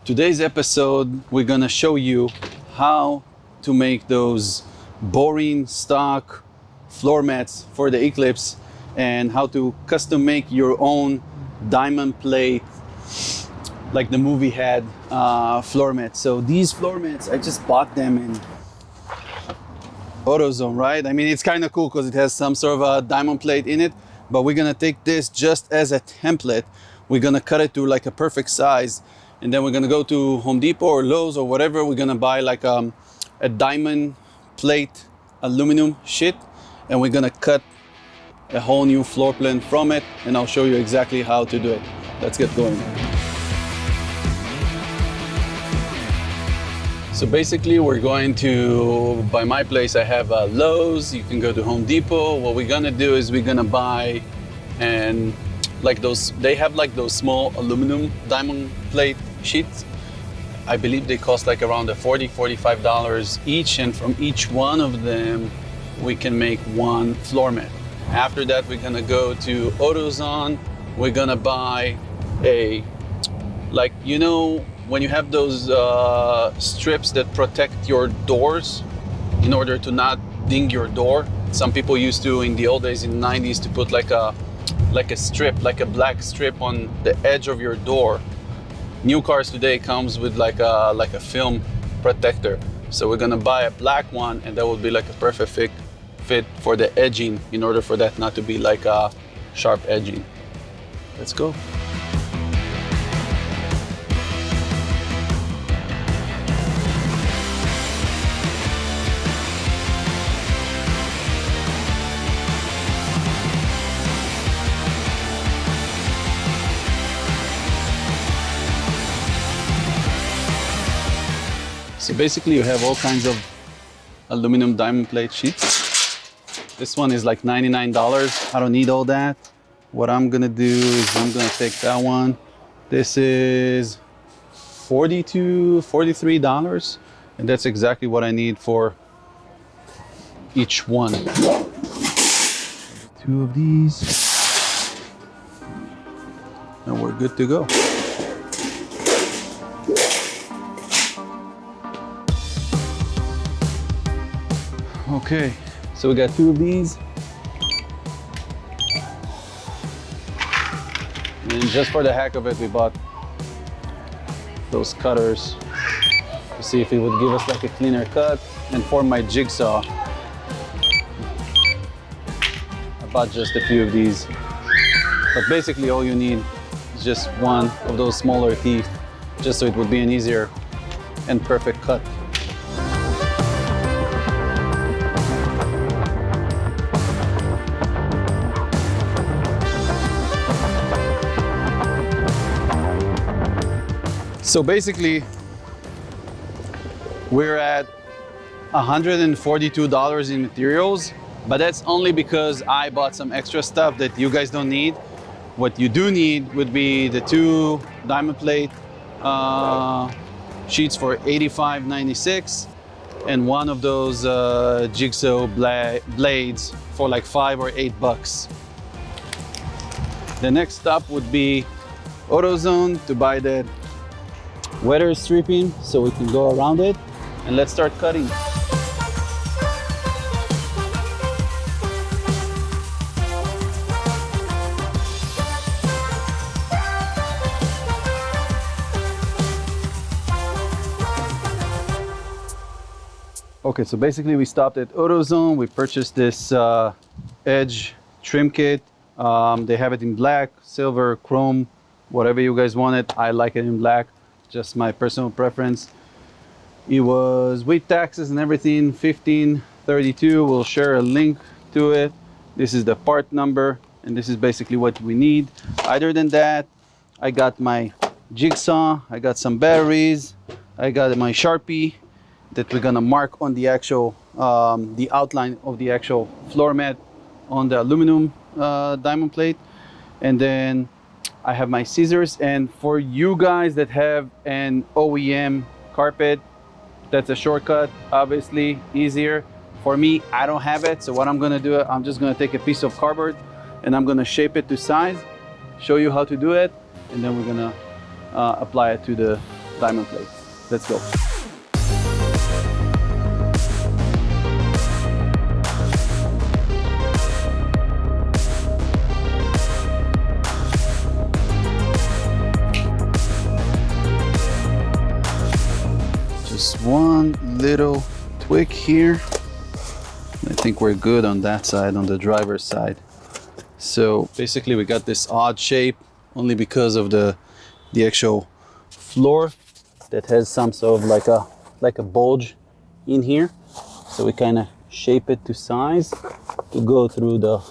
Today's episode, we're gonna show you how to make those boring stock floor mats for the Eclipse and how to custom make your own diamond plate like the movie had floor mats. So these floor mats, I just bought them in AutoZone, right? I mean, it's kind of cool because it has some sort of a diamond plate in it, but we're gonna take this just as a template. We're gonna cut it to like a perfect size, and then we're gonna go to Home Depot or Lowe's or whatever. We're gonna buy like a diamond plate aluminum sheet, and we're gonna cut a whole new floor plan from it, and I'll show you exactly how to do it. Let's get going. So basically we're going to, by my place I have Lowe's, you can go to Home Depot. What we're gonna do is we're gonna buy, and like those, they have like those small aluminum diamond plate sheets. I believe they cost like around $40–45 each, and from each one of them we can make one floor mat. After that we're gonna go to AutoZone. We're gonna buy a, like, you know, when you have those strips that protect your doors in order to not ding your door. Some people used to, in the old days, in the 90s, to put like a strip, like a black strip on the edge of your door. New cars today comes with like a film protector. So we're gonna buy a black one, and that will be like a perfect fit for the edging, in order for that not to be like a sharp edging. Let's go. So basically you have all kinds of aluminum diamond plate sheets. This one is like $99. I don't need all that. What I'm gonna do is I'm gonna take that one. This is $43, and that's exactly what I need for each one. 2 of these, and we're good to go. Okay, so we got 2 of these. And just for the heck of it, we bought those cutters to see if it would give us like a cleaner cut. And for my jigsaw, I bought just a few of these. But basically all you need is just one of those smaller teeth, just so it would be an easier and perfect cut. So basically, we're at $142 in materials, but that's only because I bought some extra stuff that you guys don't need. What you do need would be the 2 diamond plate sheets for $85.96, and one of those jigsaw blades for like $5 or $8. The next stop would be AutoZone to buy that weather stripping so we can go around it, and let's start cutting. Okay, so basically we stopped at AutoZone. We purchased this edge trim kit. They have it in black, silver, chrome, whatever you guys want it. I like it in black. Just my personal preference. It was with taxes and everything $15.32. We'll share a link to it. This is the part number, and this is basically what we need. Other than that, I got my jigsaw, I got some batteries, I got my Sharpie that we're gonna mark on the actual the outline of the actual floor mat on the aluminum diamond plate, and then I have my scissors. And for you guys that have an OEM carpet, that's a shortcut, obviously easier. For me, I don't have it, so what I'm gonna do, I'm just gonna take a piece of cardboard and I'm gonna shape it to size, show you how to do it, and then we're gonna apply it to diamond plate. Let's go. Just one little tweak here. I think we're good on that side, on the driver's side. So basically we got this odd shape only because of the actual floor that has some sort of like a bulge in here. So we kind of shape it to size to go through the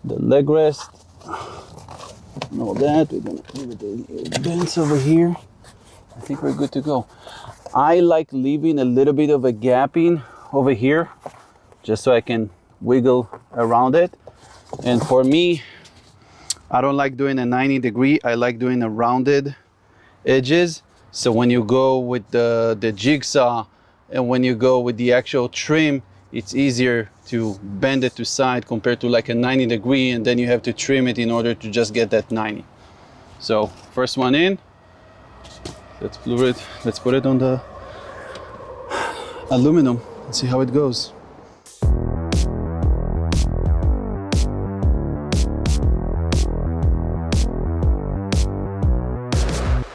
leg rest and all that. We're gonna give it a bends over here. I think we're good to go. I like leaving a little bit of a gapping over here just so I can wiggle around it. And for me, I don't like doing a 90 degree. I like doing a rounded edges. So when you go with the jigsaw and when you go with the actual trim, it's easier to bend it to side compared to like a 90 degree, and then you have to trim it in order to just get that 90. So first one in. Let's put it on the aluminum and see how it goes.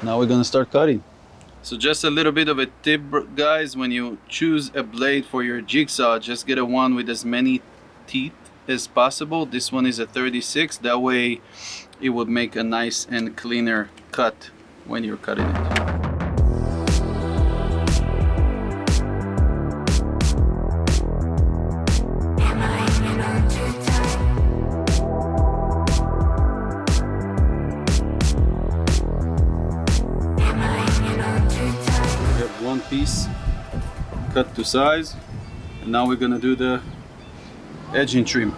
Now we're gonna start cutting. So just a little bit of a tip, guys, when you choose a blade for your jigsaw, just get a one with as many teeth as possible. This one is a 36, that way it would make a nice and cleaner cut when you're cutting it. One piece cut to size, and now we're gonna do the edging trim.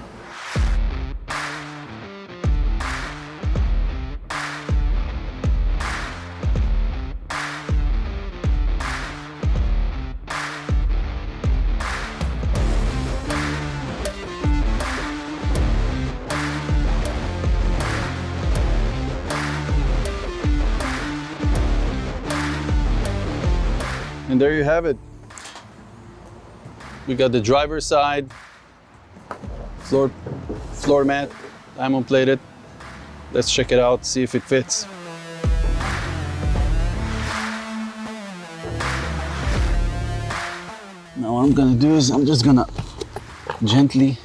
And there you have it. We got the driver's side, floor mat, diamond plated. Let's check it out, see if it fits. Now what I'm gonna do is I'm just gonna gently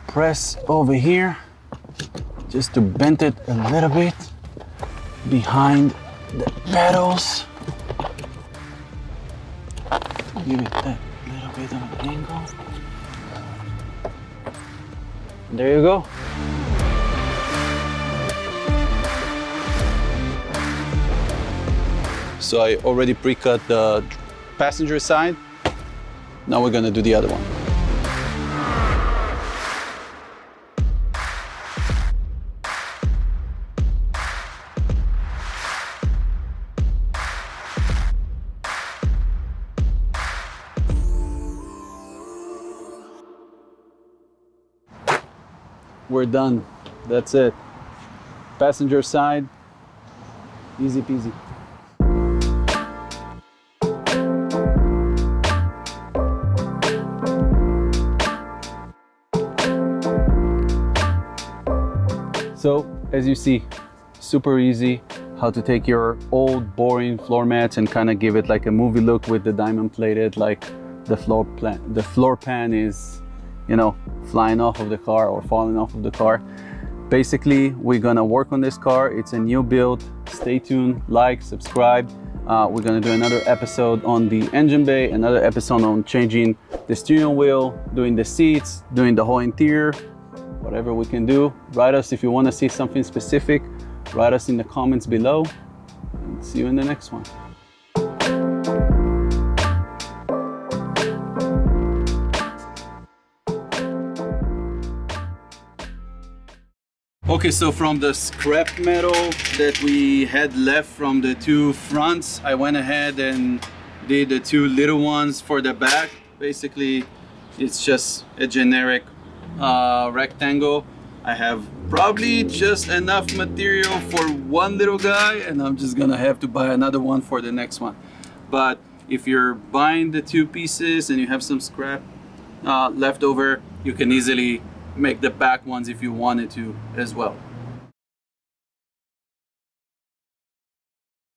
press over here just to bend it a little bit behind the pedals. Give it that little bit of an angle. There you go. So I already pre-cut the passenger side. Now we're gonna do the other one. We're done. That's it. Passenger side, easy peasy. So as you see, super easy how to take your old boring floor mats and kind of give it like a movie look with the diamond plated, like the floor pan is, you know, flying off of the car or falling off of the car. Basically, we're gonna work on this car. It's a new build. Stay tuned, like, subscribe. We're gonna do another episode on the engine bay, another episode on changing the steering wheel, doing the seats, doing the whole interior, whatever we can do. Write us if you wanna see something specific. Write us in the comments below, and see you in the next one. Okay, so from the scrap metal that we had left from the two fronts, I went ahead and did the two little ones for the back. Basically, it's just a generic rectangle. I have probably just enough material for one little guy, and I'm just gonna have to buy another one for the next one. But if you're buying the two pieces and you have some scrap left over, you can easily make the back ones if you wanted to as well.